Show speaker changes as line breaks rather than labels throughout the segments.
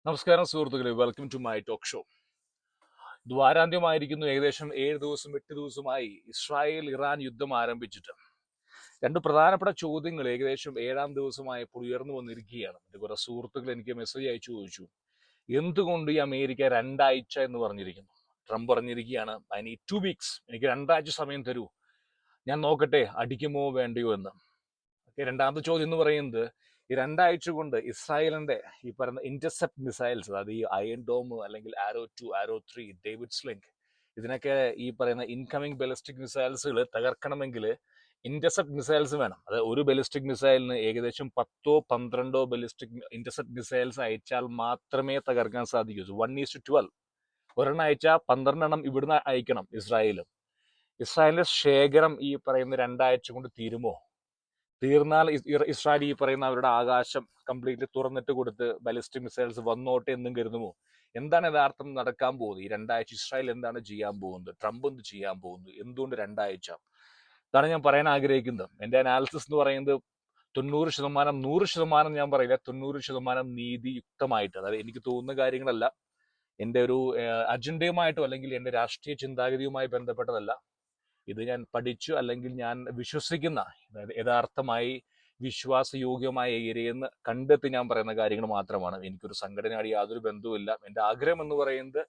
നമസ്കാരം സുഹൃത്തുക്കളെ, welcome to my talk show. ഇത് വാരാന്ത്യമായിരിക്കുന്നു. ഏകദേശം 7 ദിവസം 8 ദിവസമായി ഇസ്രായേൽ ഇറാൻ യുദ്ധം ആരംഭിച്ചിട്ട്. രണ്ട് പ്രധാനപ്പെട്ട ചോദ്യങ്ങൾ ഏകദേശം 7 ദിവസമായപ്പോൾ ഉയർന്നു വന്നിരിക്കുകയാണ്. എൻ്റെ കുറെ സുഹൃത്തുക്കൾ എനിക്ക് മെസ്സേജ് അയച്ചു ചോദിച്ചു, എന്തുകൊണ്ട് ഈ അമേരിക്ക 2 ആഴ്ച എന്ന് പറഞ്ഞിരിക്കുന്നു. ട്രംപ് പറഞ്ഞിരിക്കുകയാണ്, ഐ നീഡ് 2 വീക്സ്, എനിക്ക് 2 ആഴ്ച സമയം തരൂ, ഞാൻ നോക്കട്ടെ അടിക്കുമോ വേണ്ടയോ എന്ന്. രണ്ടാമത്തെ ചോദ്യം എന്ന് പറയുന്നത്, ഈ 2 ആഴ്ച കൊണ്ട് ഇസ്രായേലിന്റെ ഈ പറയുന്ന ഇന്റർസെപ്റ്റ് മിസൈൽസ്, അതായത് ഈ അയൺ ഡോം അല്ലെങ്കിൽ ആരോ 2 ആരോ 3 ഡേവിഡ് സ്ലിംഗ്, ഇതിനൊക്കെ ഈ പറയുന്ന ഇൻകമിംഗ് ബലിസ്റ്റിക് മിസൈൽസുകൾ തകർക്കണമെങ്കിൽ ഇന്റർസെപ്റ്റ് മിസൈൽസ് വേണം. അത് ഒരു ബലിസ്റ്റിക് മിസൈലിന് ഏകദേശം 10-12 ബലിസ്റ്റിക് ഇന്റർസെപ്റ്റ് മിസൈൽസ് അയച്ചാൽ മാത്രമേ തകർക്കാൻ സാധിക്കൂ. 1:12. ഒരെണ്ണം അയച്ചാൽ 12 ഇവിടുന്ന് അയക്കണം ഇസ്രായേലിന്റെ ശേഖരം ഈ പറയുന്ന 2 ആഴ്ച കൊണ്ട് തീരുമോ? തീർന്നാൽ ഇസ്രായേൽ ഈ പറയുന്ന അവരുടെ ആകാശം കംപ്ലീറ്റ്ലി തുറന്നിട്ട് കൊടുത്ത് ബാലിസ്റ്റിക് മിസൈൽസ് വന്നോട്ടെ എന്നും കരുതുമോ? എന്താണ് യഥാർത്ഥം നടക്കാൻ പോകുന്നത്? ഈ 2 ആഴ്ച ഇസ്രായേൽ എന്താണ് ചെയ്യാൻ പോകുന്നത്? ട്രംപ് എന്ത് ചെയ്യാൻ പോകുന്നു? എന്തുകൊണ്ട് 2 ആഴ്ച? ഇതാണ് ഞാൻ പറയാൻ ആഗ്രഹിക്കുന്നത്. എൻ്റെ അനാലിസിസ് എന്ന് പറയുന്നത് 90%, 100% ഞാൻ പറയില്ല, 90% നീതിയുക്തമായിട്ട്, അതായത് എനിക്ക് തോന്നുന്ന കാര്യങ്ങളല്ല, എൻ്റെ ഒരു അജണ്ടയുമായിട്ടോ അല്ലെങ്കിൽ എൻ്റെ രാഷ്ട്രീയ ചിന്താഗതിയുമായി ബന്ധപ്പെട്ടതല്ല. ഇത് ഞാൻ പഠിച്ചു അല്ലെങ്കിൽ ഞാൻ വിശ്വസിക്കുന്ന, അതായത് യഥാർത്ഥമായി വിശ്വാസയോഗ്യമായ ഏരിയയെന്ന് കണ്ടെത്തി ഞാൻ പറയുന്ന കാര്യങ്ങൾ മാത്രമാണ്. എനിക്കൊരു സംഘടനയായി യാതൊരു ബന്ധവുമില്ല. എൻ്റെ ആഗ്രഹം എന്ന് പറയുന്നത്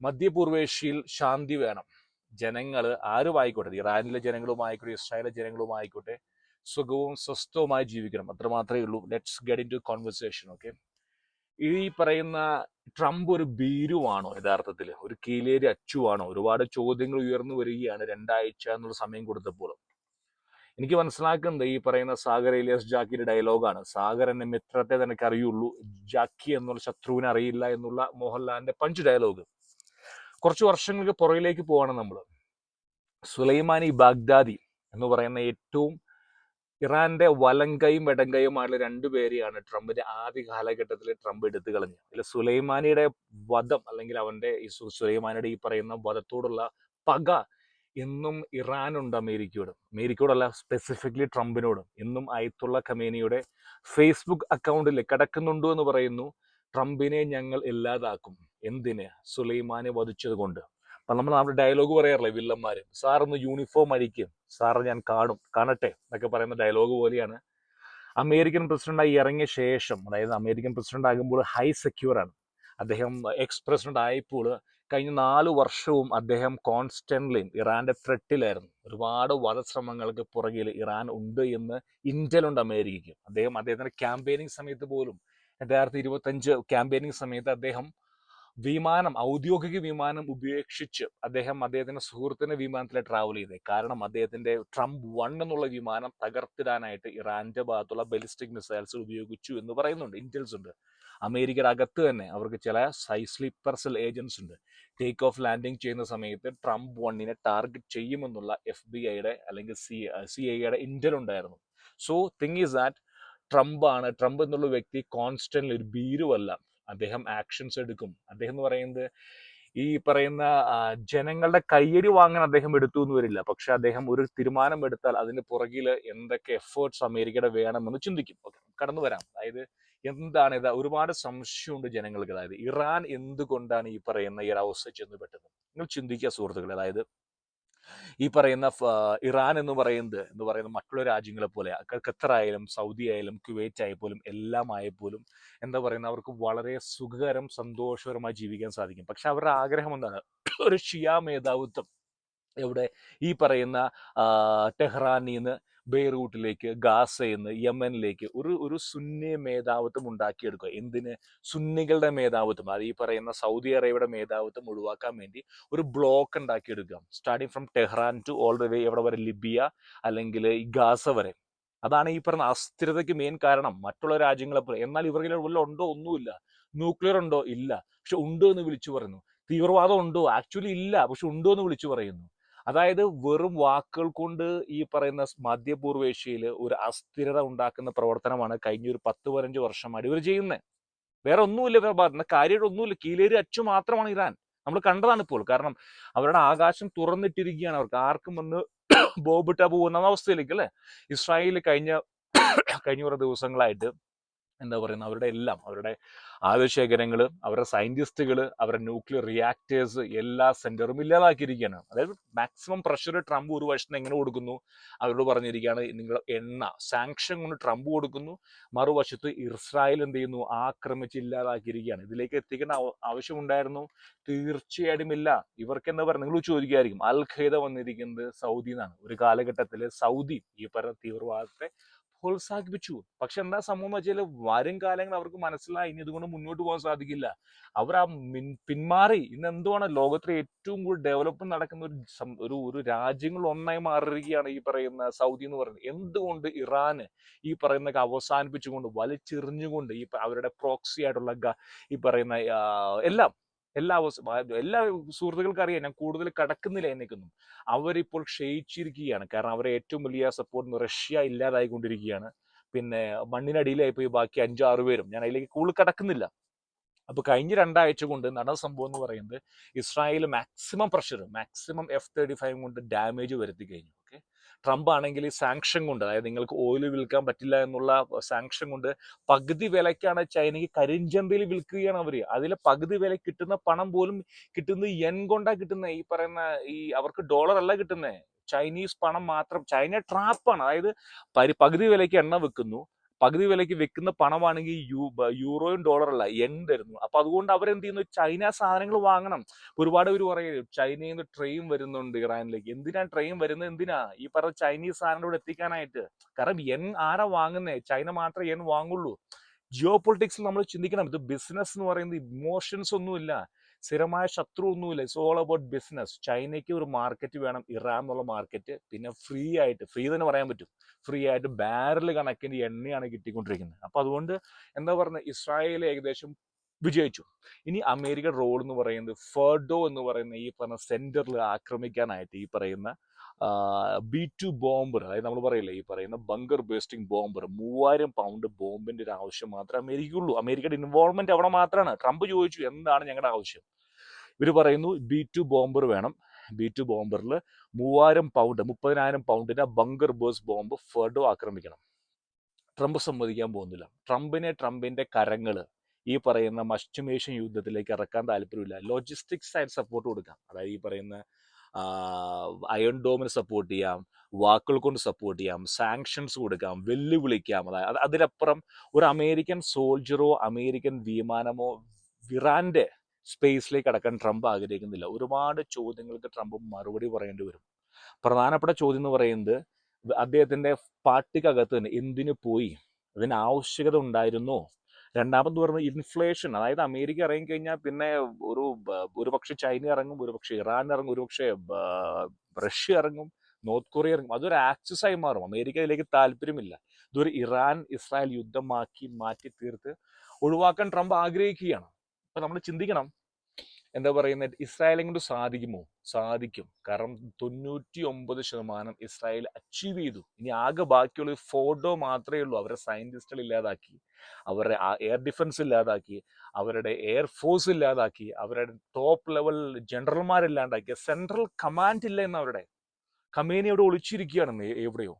മധ്യപൂർവേഷ്യയിൽ ശാന്തി വേണം. ജനങ്ങൾ ആരുമായിക്കോട്ടെ, ഇറാനിലെ ജനങ്ങളുമായിക്കോട്ടെ, ഇസ്രായേലിലെ ജനങ്ങളുമായിക്കോട്ടെ, സുഖവും സ്വസ്ഥവുമായി ജീവിക്കണം. അത്ര മാത്രമേ ഉള്ളൂ. Let's get into conversation. Okay, ഈ പറയുന്ന ട്രംപ് ഒരു ഭീരുവാണോ? യഥാർത്ഥത്തിൽ ഒരു കീലേരി അച്ചുവാണോ? ഒരുപാട് ചോദ്യങ്ങൾ ഉയർന്നു വരികയാണ് 2 ആഴ്ച എന്നുള്ള സമയം കൊടുത്തപ്പോൾ. എനിക്ക് മനസ്സിലാക്കുന്നത് ഈ പറയുന്ന സാഗർ ഇലിയാസ് ജാക്കിയുടെ ഡയലോഗാണ്. സാഗർ എന്നെ മിത്രത്തെ നിനക്ക് അറിയുള്ളൂ, ജാക്കി എന്നുള്ള ശത്രുവിനെ അറിയില്ല എന്നുള്ള മോഹൻലാലിന്റെ പഞ്ച് ഡയലോഗ്. കുറച്ച് വർഷങ്ങൾക്ക് പുറകിലേക്ക് പോവാണ് നമ്മൾ. സുലൈമാനി ബാഗ്ദാദി എന്ന് പറയുന്ന ഏറ്റവും ഇറാന്റെ വലങ്കയും ഇടങ്കയുമായുള്ള രണ്ടുപേരെയാണ് ട്രംപിന്റെ ആദ്യ കാലഘട്ടത്തിൽ ട്രംപ് എടുത്തു കളഞ്ഞത്. അതിൽ സുലൈമാനിയുടെ വധം അല്ലെങ്കിൽ അവന്റെ ഈ സുലൈമാനിയുടെ ഈ പറയുന്ന വധത്തോടുള്ള പക എന്നും ഇറാനുണ്ട് അമേരിക്കയോടല്ല, സ്പെസിഫിക്കലി ട്രംപിനോട്. ഇന്നും അയത്തുള്ള ഖമേനിയുടെ ഫേസ്ബുക്ക് അക്കൗണ്ടിൽ കിടക്കുന്നുണ്ടോ എന്ന് പറയുന്നു, ട്രംപിനെ ഞങ്ങൾ ഇല്ലാതാക്കും. എന്തിന്? സുലൈമാനെ വധിച്ചത് കൊണ്ട്. അപ്പൊ നമ്മൾ നമ്മുടെ ഡയലോഗ് പറയാറില്ലേ വില്ലന്മാര്, സാർ ഒന്ന് യൂണിഫോം അടിക്കും, സാറ് ഞാൻ കാണട്ടെ എന്നൊക്കെ പറയുന്ന ഡയലോഗ് പോലെയാണ് അമേരിക്കൻ പ്രസിഡന്റായി ഇറങ്ങിയ ശേഷം. അതായത് അമേരിക്കൻ പ്രസിഡന്റ് ആകുമ്പോൾ ഹൈ സെക്യൂർ ആണ് അദ്ദേഹം. എക്സ് പ്രസിഡന്റ് ആയപ്പോൾ കഴിഞ്ഞ 4 വർഷവും അദ്ദേഹം കോൺസ്റ്റന്റ്ലി ഇറാന്റെ ത്രെട്ടിലായിരുന്നു. ഒരുപാട് വധശ്രമങ്ങൾക്ക് പുറകിൽ ഇറാൻ ഉണ്ട് എന്ന് ഇന്റലുണ്ട് അമേരിക്കയ്ക്ക്. അദ്ദേഹത്തിന്റെ ക്യാമ്പയിനിങ് സമയത്ത് പോലും 2025 ക്യാമ്പയിനിങ് സമയത്ത് അദ്ദേഹം ഔദ്യോഗിക വിമാനം ഉപേക്ഷിച്ച് അദ്ദേഹത്തിന്റെ സുഹൃത്തിന്റെ വിമാനത്തിൽ ട്രാവൽ ചെയ്തത്. കാരണം അദ്ദേഹത്തിന്റെ ട്രംപ് 1 എന്നുള്ള വിമാനം തകർത്തിടാനായിട്ട് ഇറാന്റെ ഭാഗത്തുള്ള ബലിസ്റ്റിക് മിസൈൽസ് ഉപയോഗിച്ചു എന്ന് പറയുന്നുണ്ട്, ഇന്റൽസ് ഉണ്ട്. അമേരിക്കയുടെ അകത്ത് തന്നെ അവർക്ക് ചില സ്ലീപ്പർ സെൽ ഏജൻസ് ഉണ്ട്. ടേക്ക് ഓഫ് ലാൻഡിങ് ചെയ്യുന്ന സമയത്ത് ട്രംപ് 1 ടാർഗറ്റ് ചെയ്യുമെന്നുള്ള FBI അല്ലെങ്കിൽ CIA ഇന്റൽ ഉണ്ടായിരുന്നു. So thing is that Trump എന്നുള്ള വ്യക്തി കോൺസ്റ്റന്റ്ലി ഒരു ഭീരുവല്ല. അദ്ദേഹം ആക്ഷൻസ് എടുക്കും. അദ്ദേഹം എന്ന് പറയുന്നത് ഈ പറയുന്ന ജനങ്ങളുടെ കയ്യടി വാങ്ങാൻ അദ്ദേഹം എടുത്തു എന്ന് വരില്ല. പക്ഷെ അദ്ദേഹം ഒരു തീരുമാനം എടുത്താൽ അതിന് പുറകിൽ എന്തൊക്കെ എഫേർട്സ് അമേരിക്കയുടെ വേണമെന്ന് ചിന്തിക്കും. ഓക്കെ, കടന്നു വരാം. അതായത് എന്താണ് ഇത്? ഒരുപാട് സംശയമുണ്ട് ജനങ്ങൾക്ക്. അതായത് ഇറാൻ എന്തുകൊണ്ടാണ് ഈ പറയുന്ന ഈ ഒരു അവസ്ഥ ചെന്ന് പെട്ടത്? നിങ്ങൾ ചിന്തിക്കുക സുഹൃത്തുക്കളെ. അതായത് ഈ പറയുന്ന ഇറാൻ എന്ന് പറയുന്നത് മറ്റുള്ള രാജ്യങ്ങളെ പോലെ, ഖത്തർ ആയാലും സൗദി ആയാലും കുവൈറ്റ് ആയപ്പോലും എല്ലാം ആയപ്പോലും എന്താ പറയുന്ന, അവർക്ക് വളരെ സുഖകരം സന്തോഷകരമായി ജീവിക്കാൻ സാധിക്കും. പക്ഷെ അവരുടെ ആഗ്രഹം എന്താണ്? ഒരു ഷിയ മേധാവിത്വം. എവിടെ? ഈ പറയുന്ന ടെഹ്റാനിൽ നിന്ന് ബെയ്റൂട്ടിലേക്ക്, ഗാസയിൽ നിന്ന് യമനിലേക്ക് ഒരു സുന്നി മേധാവിത്വം ഉണ്ടാക്കിയെടുക്കുക. എന്തിന്? സുന്നികളുടെ മേധാവിത്വം, അത് ഈ പറയുന്ന സൗദി അറേബ്യയുടെ മേധാവിത്വം ഒഴിവാക്കാൻ വേണ്ടി ഒരു ബ്ലോക്ക് ഉണ്ടാക്കിയെടുക്കുക. Starting from Tehran to all the way എവിടെ വരെ? ലിബിയ അല്ലെങ്കിൽ ഈ ഗാസ വരെ. അതാണ് ഈ പറഞ്ഞ അസ്ഥിരതയ്ക്ക് മെയിൻ കാരണം. മറ്റുള്ള രാജ്യങ്ങളെ പോലെ. എന്നാൽ ഇവർക്ക് വല്ല ഉണ്ടോ? ഒന്നുമില്ല. ന്യൂക്ലിയർ ഉണ്ടോ? ഇല്ല. പക്ഷെ ഉണ്ടോ എന്ന് വിളിച്ചു പറയുന്നു. തീവ്രവാദം ഉണ്ടോ? ആക്ച്വലി ഇല്ല, പക്ഷെ ഉണ്ടോ എന്ന് വിളിച്ചു പറയുന്നു. അതായത് വെറും വാക്കുകൾ കൊണ്ട് ഈ പറയുന്ന മധ്യപൂർവേഷ്യയിൽ ഒരു അസ്ഥിരത ഉണ്ടാക്കുന്ന പ്രവർത്തനമാണ് കഴിഞ്ഞ ഒരു 10-15 വർഷമായിട്ട് ഇവർ ചെയ്യുന്നത്. വേറെ ഒന്നുമില്ല ഇവരുടെ ഭാഗത്ത് നിന്ന്. കാര്യമായിട്ട് ഒന്നുമില്ല. കീലേരി അച്ചു മാത്രമാണ് ഇറാൻ. നമ്മൾ കണ്ടതാണ് ഇപ്പോൾ. കാരണം അവരുടെ ആകാശം തുറന്നിട്ടിരിക്കുകയാണ്. അവർക്ക് ആർക്കും വന്ന് ബോംബിട്ടാ പോകുന്ന അവസ്ഥയിലേക്ക്, അല്ലേ? ഇസ്രായേൽ കഴിഞ്ഞ കുറെ ദിവസങ്ങളായിട്ട് എന്താ പറയുന്നത്, അവരുടെ എല്ലാം, അവരുടെ ആയുധശേഖരങ്ങൾ, അവരുടെ സയന്റിസ്റ്റുകൾ, അവരുടെ ന്യൂക്ലിയർ റിയാക്ടേഴ്സ്, എല്ലാ സെന്ററും ഇല്ലാതാക്കിയിരിക്കുകയാണ്. അതായത് മാക്സിമം പ്രഷർ ട്രംപ് ഒരു വശത്ത് എങ്ങനെ കൊടുക്കുന്നു, അവരോട് പറഞ്ഞിരിക്കുകയാണ് നിങ്ങൾ എണ്ണ സാങ്ഷൻ കൊണ്ട് ട്രംപ് കൊടുക്കുന്നു, മറുവശത്ത് ഇസ്രായേൽ എന്ത് ചെയ്യുന്നു, ആക്രമിച്ച് ഇല്ലാതാക്കിയിരിക്കുകയാണ്. ഇതിലേക്ക് എത്തിക്കേണ്ട ആവശ്യമുണ്ടായിരുന്നു? തീർച്ചയായിട്ടും ഇല്ല. ഇവർക്ക് എന്താ പറയുക, നിങ്ങൾ ചോദിക്കുകയായിരിക്കും അൽ ഖൈദ വന്നിരിക്കുന്നത് സൗദി നിന്നാണ്. ഒരു കാലഘട്ടത്തിൽ സൗദി ഈ പറഞ്ഞ തീവ്രവാദത്തെ പ്രോത്സാഹിപ്പിച്ചു. പക്ഷെ എന്താ സംഭവം എന്ന് വെച്ചാൽ വരും കാലങ്ങൾ അവർക്ക് മനസ്സിലായി ഇനി ഇതുകൊണ്ട് മുന്നോട്ട് പോകാൻ സാധിക്കില്ല. അവർ പിന്മാറി. ഇന്ന് എന്തുവാണ് ലോകത്തിലെ ഏറ്റവും കൂടുതൽ ഡെവലപ്മെന്റ് നടക്കുന്ന ഒരു രാജ്യങ്ങൾ ഒന്നായി മാറിയിരിക്കുകയാണ് ഈ പറയുന്ന സൗദി എന്ന് പറയുന്നത്. എന്തുകൊണ്ട് ഇറാന് ഈ പറയുന്നതൊക്കെ അവസാനിപ്പിച്ചുകൊണ്ട് വലിച്ചെറിഞ്ഞുകൊണ്ട് ഈ അവരുടെ പ്രോക്സി ആയിട്ടുള്ള ഈ പറയുന്ന എല്ലാം എല്ലാ സുഹൃത്തുക്കൾക്ക് അറിയാം, ഞാൻ കൂടുതൽ കടക്കുന്നില്ല എന്നേക്കൊന്നും. അവരിപ്പോൾ ക്ഷയിച്ചിരിക്കുകയാണ്. കാരണം അവരെ ഏറ്റവും വലിയ സപ്പോർട്ട് റഷ്യ ഇല്ലാതായിക്കൊണ്ടിരിക്കുകയാണ്. പിന്നെ മണ്ണിനടിയിലായി പോയി ബാക്കി 5-6 പേരും. ഞാൻ അതിലേക്ക് കൂടുതൽ കടക്കുന്നില്ല. അപ്പോൾ കഴിഞ്ഞ 2 ആഴ്ച കൊണ്ട് നടന്ന സംഭവം എന്ന് പറയുന്നത് Israel maximum pressure, maximum F-35 കൊണ്ട് ഡാമേജ് വരുത്തി കഴിഞ്ഞു. ഓക്കെ, ട്രംപ് ആണെങ്കിൽ സാങ്ഷൻ കൊണ്ട്, അതായത് നിങ്ങൾക്ക് ഓയിൽ വിൽക്കാൻ പറ്റില്ല എന്നുള്ള സാങ്ഷൻ കൊണ്ട് പകുതി വിലയ്ക്കാണ് ചൈനയ്ക്ക് കരിഞ്ചന്തയിൽ വിൽക്കുകയാണ് അവർ. അതിൽ പകുതി വില കിട്ടുന്ന പണം പോലും കിട്ടുന്നത് യെൻ കൊണ്ടാണ് കിട്ടുന്നത്. ഈ പറയുന്ന അവർക്ക് ഡോളർ അല്ല കിട്ടുന്നത്, ചൈനീസ് പണം മാത്രം. ചൈന ട്രാപ്പാണ്. അതായത് പകുതി വിലയ്ക്ക് എണ്ണ വെക്കുന്നു, പകുതി വിലയ്ക്ക് വെക്കുന്ന പണമാണെങ്കിൽ യൂറോയും ഡോളറല്ല യെൻ തരുന്നു. അപ്പൊ അതുകൊണ്ട് അവരെന്ത് ചെയ്യുന്നു, ചൈന സാധനങ്ങൾ വാങ്ങണം. ഒരുപാട് പേര് പറയും ചൈനയിൽ നിന്ന് ട്രെയിൻ വരുന്നുണ്ട് ഇറാനിലേക്ക്. എന്തിനാ ട്രെയിൻ വരുന്നത്? എന്തിനാ ഈ പറഞ്ഞ ചൈനീസ് സാധനങ്ങൾ എത്തിക്കാനായിട്ട്. കാരണം യെൻ ആരാ വാങ്ങുന്നേ? ചൈന മാത്രമേ യെൻ വാങ്ങുള്ളൂ. ജിയോ പൊളിറ്റിക്സിൽ നമ്മൾ ചിന്തിക്കണം. ഇത് ബിസിനസ് എന്ന് പറയുന്നത് ഇമോഷൻസ് ഒന്നുമില്ല, സ്ഥിരമായ ശത്രു ഒന്നുമില്ല. It's all about business. ചൈനയ്ക്ക് ഒരു മാർക്കറ്റ് വേണം, ഇറാൻ എന്നുള്ള മാർക്കറ്റ്. പിന്നെ ഫ്രീ ആയിട്ട്, ഫ്രീ തന്നെ പറയാൻ പറ്റും, ഫ്രീ ആയിട്ട് ബാരൽ കണക്കിന് എണ്ണയാണ് കിട്ടിക്കൊണ്ടിരിക്കുന്നത്. അപ്പൊ അതുകൊണ്ട് എന്താ പറയുന്നത്, ഇസ്രായേൽ ഏകദേശം വിജയിച്ചു. ഇനി അമേരിക്കൻ റോൾ എന്ന് പറയുന്നത് ഫെർഡോ എന്ന് പറയുന്ന ഈ പറഞ്ഞ സെന്ററിൽ ആക്രമിക്കാനായിട്ട് ഈ പറയുന്ന B2 ബോംബർ, അതായത് നമ്മൾ പറയില്ലേ ഈ പറയുന്ന ബങ്കർ ബേസ്റ്റിംഗ് ബോംബർ, 3000 പൗണ്ട് ബോംബിന്റെ ഒരു ആവശ്യം മാത്രമേ അമേരിക്കയുള്ളൂ. അമേരിക്കയുടെ ഇൻവോൾവ്മെന്റ് അവിടെ മാത്രമാണ്. ട്രംപ് ചോദിച്ചു എന്താണ് ഞങ്ങളുടെ ആവശ്യം. ഇവർ പറയുന്നു B2 ബോംബർ വേണം. B2 ബോംബറിൽ 3000 പൗണ്ട്, 30,000 പൗണ്ടിന്റെ ബങ്കർ ബേസ് ബോംബ് ഫെർഡോ ആക്രമിക്കണം. ട്രംപ് സമ്മതിക്കാൻ പോകുന്നില്ല. ട്രംപിന്റെ കരങ്ങള് ഈ പറയുന്ന പശ്ചിമേഷ്യൻ യുദ്ധത്തിലേക്ക് ഇറക്കാൻ താല്പര്യമില്ല. ലോജിസ്റ്റിക്സ് ആയിട്ട് സപ്പോർട്ട് കൊടുക്കാം. അതായത് ഈ പറയുന്ന അയൺ ഡോമിന് സപ്പോർട്ട് ചെയ്യാം, വാക്കുകൾ കൊണ്ട് സപ്പോർട്ട് ചെയ്യാം, സാങ്ഷൻസ് കൊടുക്കാം, വെല്ലുവിളിക്കാം. അതായത് അതിലപ്പുറം ഒരു അമേരിക്കൻ സോൾജറോ അമേരിക്കൻ വിമാനമോ ഇറാന്റെ സ്പേസിലേക്ക് അടക്കാൻ ട്രംപ് ആഗ്രഹിക്കുന്നില്ല. ഒരുപാട് ചോദ്യങ്ങൾക്ക് ട്രംപ് മറുപടി പറയേണ്ടി വരും. പ്രധാനപ്പെട്ട ചോദ്യം എന്ന് പറയുന്നത് അദ്ദേഹത്തിന്റെ പാർട്ടിക്കകത്ത് തന്നെ എന്തിനു പോയി, അതിന് ആവശ്യകത ഉണ്ടായിരുന്നോ? രണ്ടാമത് പറഞ്ഞത് ഇൻഫ്ലേഷൻ. അതായത് അമേരിക്ക ഇറങ്ങിക്കഴിഞ്ഞാൽ പിന്നെ ഒരുപക്ഷെ ചൈന ഇറങ്ങും, ഒരുപക്ഷെ ഇറാൻ ഇറങ്ങും, ഒരുപക്ഷെ റഷ്യ ഇറങ്ങും, നോർത്ത് കൊറിയ ഇറങ്ങും. അതൊരു ആക്സസ് ആയി മാറും. അമേരിക്ക ഇതിലേക്ക് താല്പര്യമില്ല. ഇതൊരു ഇറാൻ ഇസ്രായേൽ യുദ്ധമാക്കി മാറ്റി തീർത്ത് ഒഴിവാക്കാൻ ട്രംപ് ആഗ്രഹിക്കുകയാണ്. അപ്പൊ നമ്മൾ ചിന്തിക്കണം, എന്താ പറയുന്നത്, ഇസ്രായേലിനെ കൊണ്ട് സാധിക്കുമോ? സാധിക്കും. കാരണം 99% ഇസ്രായേൽ അച്ചീവ് ചെയ്തു. ഇനി ആകെ ബാക്കിയുള്ള ഫോട്ടോ മാത്രമേ ഉള്ളൂ. അവരുടെ സയന്റിസ്റ്റുകൾ ഇല്ലാതാക്കി, അവരുടെ എയർ ഡിഫൻസ് ഇല്ലാതാക്കി, അവരുടെ എയർഫോഴ്സ് ഇല്ലാതാക്കി, അവരുടെ ടോപ്പ് ലെവൽ ജനറൽമാരില്ലാണ്ടാക്കി, സെൻട്രൽ കമാൻഡ് ഇല്ല എന്ന്. അവരുടെ ഖമേനി അവിടെ ഒളിച്ചിരിക്കുകയാണ് എവിടെയോ.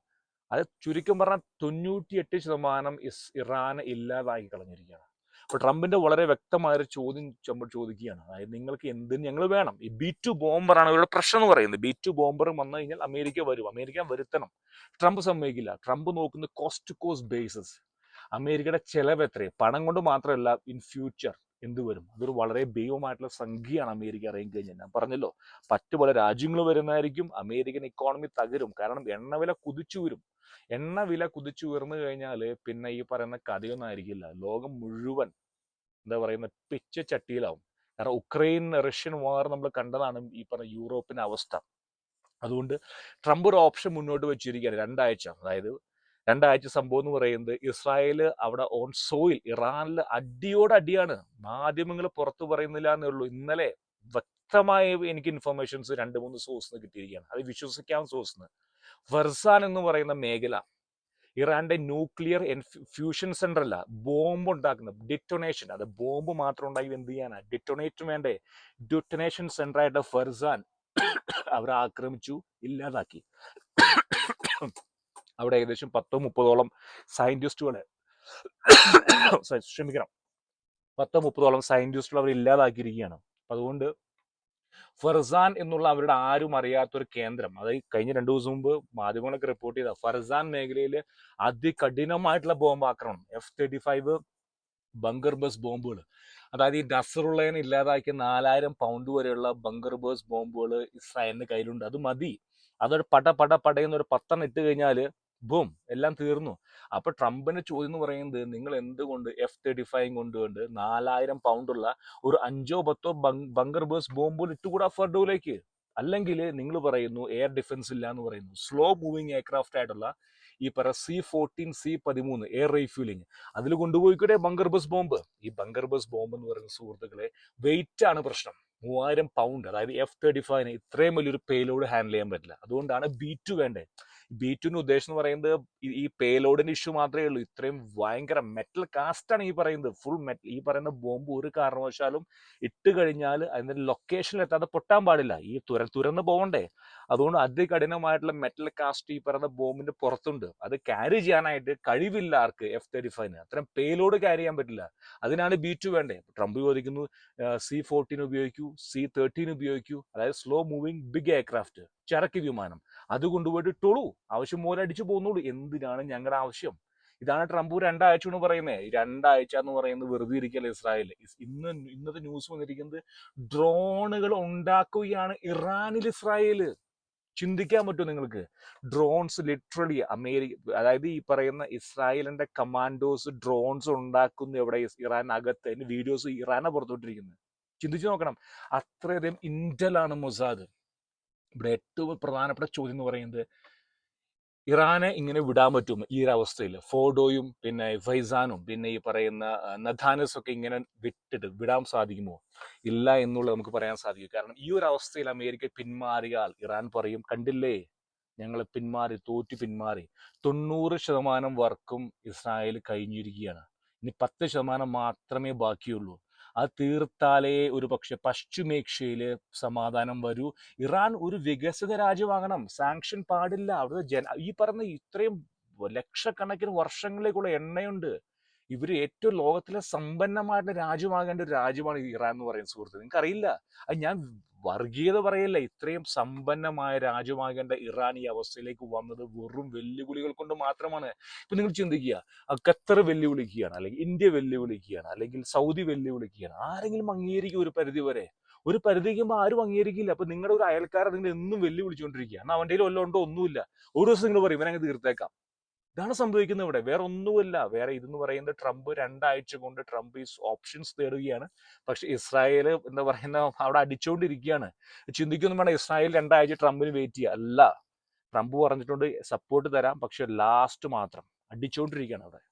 അത് ചുരുക്കം പറഞ്ഞാൽ 98% ഇറാനെ ഇല്ലാതാക്കി കളഞ്ഞിരിക്കുകയാണ്. അപ്പോൾ ട്രംപിന്റെ വളരെ വ്യക്തമായൊരു ചോദ്യം ചോദിക്കുകയാണ്. അതായത് നിങ്ങൾക്ക് എന്തിന് ഞങ്ങൾ വേണം? ഈ B2 ബോംബറാണ് അവരുടെ പ്രശ്നം എന്ന് പറയുന്നത്. B2 ബോംബർ വന്നു കഴിഞ്ഞാൽ അമേരിക്ക വരും, അമേരിക്ക വരുത്തണം. ട്രംപ് സമ്മതിക്കില്ല. ട്രംപ് നോക്കുന്നത് കോസ്റ്റ് ടു കോസ്റ്റ് ബേസിസ്. അമേരിക്കയുടെ ചെലവ് എത്രയും, പണം കൊണ്ട് മാത്രമല്ല ഇൻ ഫ്യൂച്ചർ എന്ത് വരും. അതൊരു വളരെ ഭീമമായിട്ടുള്ള സംഖ്യയാണ് അമേരിക്ക ഇറങ്ങി കഴിഞ്ഞാൽ. ഞാൻ പറഞ്ഞല്ലോ, പല രാജ്യങ്ങൾ വരുന്നതായിരിക്കും. അമേരിക്കൻ ഇക്കോണമി തകരും. കാരണം എണ്ണവില കുതിച്ചു വരും. എണ്ണവില കുതിച്ചു ഉയർന്നു കഴിഞ്ഞാൽ പിന്നെ ഈ പറയുന്ന കഥയൊന്നും ആയിരിക്കില്ല. ലോകം മുഴുവൻ എന്താ പറയുന്ന പിച്ച ചട്ടിയിലാവും. കാരണം ഉക്രൈൻ റഷ്യൻ വാർ നമ്മൾ കണ്ടതാണ് ഈ പറഞ്ഞ യൂറോപ്പിന്റെ അവസ്ഥ. അതുകൊണ്ട് ട്രംപ് ഒരു ഓപ്ഷൻ മുന്നോട്ട് വെച്ചിരിക്കുകയാണ്. 2 ആഴ്ച, അതായത് 2 ആഴ്ച സംഭവം എന്ന് പറയുന്നത് ഇസ്രായേൽ അവിടെ ഓൺ സോയിൽ ഇറാനിൽ അടിയാണ്. മാധ്യമങ്ങൾ പുറത്തു പറയുന്നില്ല എന്നേ ഉള്ളൂ. ഇന്നലെ വ്യക്തമായ എനിക്ക് ഇൻഫർമേഷൻസ് 2-3 സോഴ്സിന് കിട്ടിയിരിക്കുകയാണ്. അത് വിശ്വസിക്കാവുന്ന സോഴ്സിന്. ഫർസാൻ എന്ന് പറയുന്ന മേഖല ഇറാന്റെ ന്യൂക്ലിയർ ഫ്യൂഷൻ സെന്റർ അല്ല, ബോംബ് ഉണ്ടാക്കുന്ന ഡിറ്റൊനേഷൻ. അത് ബോംബ് മാത്രം ഉണ്ടാക്കി എന്ത് ചെയ്യാനാ? ഡിറ്റൊനേഷൻ വേണ്ടേ? ഡിറ്റൊനേഷൻ സെന്റർ ആയിട്ട് ഫർസാൻ അവരെ ആക്രമിച്ചു, ഇല്ലാതാക്കി. അവിടെ ഏകദേശം 10-30ഓളം സയന്റിസ്റ്റുകളെ ക്ഷമിക്കണം, 10-30ഓളം സയന്റിസ്റ്റുകൾ അവർ ഇല്ലാതാക്കിയിരിക്കുകയാണ്. അപ്പം അതുകൊണ്ട് ഫർസാൻ എന്നുള്ള അവരുടെ ആരും അറിയാത്തൊരു കേന്ദ്രം, അതായത് കഴിഞ്ഞ 2 ദിവസം മുമ്പ് മാധ്യമങ്ങളൊക്കെ റിപ്പോർട്ട് ചെയ്ത ഫർസാൻ മേഖലയിൽ അതികഠിനമായിട്ടുള്ള ബോംബ് ആക്രമണം, F-35 ബങ്കർ ബസ് ബോംബുകൾ, അതായത് ഈ നസറുള്ളനെ ഇല്ലാതാക്കിയ 4000 പൗണ്ട് വരെയുള്ള ബങ്കർ ബസ് ബോംബുകൾ ഇസ്രായേലിന്റെ കയ്യിലുണ്ട്. അത് മതി. അതൊരു പടയെന്നൊരു 10 ഇട്ട് കഴിഞ്ഞാൽ ബൂം, എല്ലാം തീർന്നു. അപ്പൊ ട്രംപിന്റെ ചോദ്യം എന്ന് പറയുന്നത്, നിങ്ങൾ എന്തുകൊണ്ട് F-35 കൊണ്ടുകൊണ്ട് 4000 പൗണ്ടുള്ള ഒരു 5-10 ബങ്കർ ബസ് ബോംബുകൾ ഇട്ടുകൂടാ ഫർഡോയിലേക്ക്? അല്ലെങ്കിൽ നിങ്ങൾ പറയുന്നു എയർ ഡിഫൻസ് ഇല്ല എന്ന് പറയുന്നു. സ്ലോ മൂവിങ് എയർക്രാഫ്റ്റ് ആയിട്ടുള്ള ഈ പറ C-14, C-13 എയർ റീഫ്യൂലിംഗ്, അതിൽ കൊണ്ടുപോയിക്കൂടെ ബങ്കർ ബസ് ബോംബ്? ഈ ബങ്കർ ബസ് ബോംബ് എന്ന് പറയുന്ന സുഹൃത്തുക്കളെ, വെയിറ്റ് ആണ് പ്രശ്നം. 3000 പൗണ്ട്, അതായത് F-35 ഇത്രയും വലിയൊരു പേലോഡ് ഹാൻഡിൽ ചെയ്യാൻ പറ്റില്ല. അതുകൊണ്ടാണ് B2 വേണ്ടത്. B2ന്റെ ഉദ്ദേശം എന്ന് പറയുന്നത് ഈ പേലോഡിന്റെ ഇഷ്യൂ മാത്രമേ ഉള്ളൂ. ഇത്രയും ഭയങ്കര മെറ്റൽ കാസ്റ്റ് ആണ് ഈ പറയുന്നത്, ഫുൾ മെറ്റൽ. ഈ പറയുന്ന ബോംബ് ഒരു കാരണവശാലും ഇട്ട് കഴിഞ്ഞാൽ അതിന്റെ ലൊക്കേഷനിൽ എത്താതെ പൊട്ടാൻ പാടില്ല, ഈ തുരന്ന് പോകണ്ടേ. അതുകൊണ്ട് അതികഠിനമായിട്ടുള്ള മെറ്റൽ കാസ്റ്റ് ഈ പറയുന്ന ബോംബിന്റെ പുറത്തുണ്ട്. അത് ക്യാരി ചെയ്യാനായിട്ട് കഴിവില്ല ആർക്ക്? F-35. അത്രയും പേലോഡ് ക്യാരി ചെയ്യാൻ പറ്റില്ല. അതിനാണ് B2 വേണ്ടേ. ട്രംപ് ചോദിക്കുന്നു C-14 ഉപയോഗിക്കൂ, C-13 ഉപയോഗിക്കൂ, അതായത് സ്ലോ മൂവിങ് ബിഗ് എയർക്രാഫ്റ്റ്, ചരക്ക് വിമാനം. അത് കൊണ്ടുപോയിട്ട് ഇട്ടോളൂ, ആവശ്യം പോലെ അടിച്ചു പോകുന്നുള്ളൂ. എന്തിനാണ് ഞങ്ങളുടെ ആവശ്യം? ഇതാണ് ട്രംപ് 2 ആഴ്ച കൊണ്ട് പറയുന്നത്. 2 ആഴ്ച എന്ന് പറയുന്നത് വെറുതെ ഇരിക്കല്ലേ ഇസ്രായേൽ. ഇന്നത്തെ ന്യൂസ് വന്നിരിക്കുന്നത്, ഡ്രോണുകൾ ഉണ്ടാക്കുകയാണ് ഇറാനിൽ ഇസ്രായേല്. ചിന്തിക്കാൻ പറ്റുമോ നിങ്ങൾക്ക്? ഡ്രോൺസ് ലിറ്ററലി അതായത് ഈ പറയുന്ന ഇസ്രായേലിന്റെ കമാൻഡോസ് ഡ്രോൺസ് ഉണ്ടാക്കുന്ന എവിടെ? ഇറാനകത്ത്. അതിന്റെ വീഡിയോസ് ഇറാനെ പുറത്തുവിട്ടിരിക്കുന്നത്. ചിന്തിച്ചു നോക്കണം. അത്രയധികം ഇന്റലാണ് മൊസാദ്. ഇവിടെ ഏറ്റവും പ്രധാനപ്പെട്ട ചോദ്യം എന്ന് പറയുന്നത്, ഇറാനെ ഇങ്ങനെ വിടാൻ പറ്റും ഈ ഒരു അവസ്ഥയിൽ? ഫോഡോയും പിന്നെ ഫൈസാനും പിന്നെ ഈ പറയുന്ന നഥാനസും ഒക്കെ ഇങ്ങനെ വിടാൻ സാധിക്കുമോ? ഇല്ല എന്നുള്ളത് നമുക്ക് പറയാൻ സാധിക്കും. കാരണം ഈ ഒരു അവസ്ഥയിൽ അമേരിക്ക പിന്മാറിയാൽ ഇറാൻ പറയും, കണ്ടില്ലേ, ഞങ്ങൾ തോറ്റു പിന്മാറി. 90% വർക്കും ഇസ്രായേൽ കഴിഞ്ഞിരിക്കുകയാണ്. ഇനി 10% മാത്രമേ ബാക്കിയുള്ളൂ. അത് തീർത്താലേ ഒരു പക്ഷെ പശ്ചിമേഷ്യയില് സമാധാനം വരൂ. ഇറാൻ ഒരു വികസിത രാജ്യമാകണം. സാങ്ഷൻ പാടില്ല. അവിടെ ഈ പറഞ്ഞ ഇത്രയും ലക്ഷക്കണക്കിന് വർഷങ്ങളിലേക്കുള്ള എണ്ണയുണ്ട്. ഇവര് ഏറ്റവും ലോകത്തിലെ സമ്പന്നമായിട്ടുള്ള രാജ്യമാകേണ്ട ഒരു രാജ്യമാണ് ഇറാൻ എന്ന് പറയുന്ന സുഹൃത്ത്. നിങ്ങൾക്ക് അറിയില്ല. അത് ഞാൻ വർഗീയത പറയല്ല. ഇത്രയും സമ്പന്നമായ രാജ്യമാകേണ്ട ഇറാൻ ഈ അവസ്ഥയിലേക്ക് വന്നത് വെറും വെല്ലുവിളികൾ കൊണ്ട് മാത്രമാണ്. ഇപ്പൊ നിങ്ങൾ ചിന്തിക്കുക, ഖത്തർ വെല്ലുവിളിക്കുകയാണ്, അല്ലെങ്കിൽ ഇന്ത്യ വെല്ലുവിളിക്കുകയാണ്, അല്ലെങ്കിൽ സൗദി വെല്ലുവിളിക്കുകയാണ്. ആരെങ്കിലും അംഗീകരിക്കും ഒരു പരിധി വരെ? ഒരു പരിധിക്കുമ്പോൾ ആരും അംഗീകരിക്കില്ല. അപ്പൊ നിങ്ങളുടെ ഒരു അയൽക്കാരൻ നിങ്ങൾ എന്നും വെല്ലുവിളിച്ചുകൊണ്ടിരിക്കുക. എന്നാൽ അവൻ്റെ ഒല്ലം ഉണ്ടോ? ഒന്നുമില്ല. ഒരു ദിവസം നിങ്ങൾ പറയും ഇവനങ്ങ് തീർത്തേക്കാം. ഇതാണ് സംഭവിക്കുന്നത് ഇവിടെ. വേറെ ഒന്നുമില്ല. വേറെ ഇതെന്ന് പറയുന്നത് ട്രംപ് 2 ആഴ്ച കൊണ്ട് ട്രംപ് ഈ ഓപ്ഷൻസ് തേടുകയാണ്. പക്ഷെ ഇസ്രായേൽ എന്താ പറയുന്ന അവിടെ അടിച്ചുകൊണ്ടിരിക്കുകയാണ്. ചിന്തിക്കൊന്നും വേണം ഇസ്രായേൽ 2 ആഴ്ച ട്രംപിന് വെയിറ്റ് ചെയ്യുക. അല്ല, ട്രംപ് പറഞ്ഞിട്ടുണ്ട് സപ്പോർട്ട് തരാം, പക്ഷെ ലാസ്റ്റ് മാത്രം. അടിച്ചുകൊണ്ടിരിക്കുകയാണ് അവിടെ.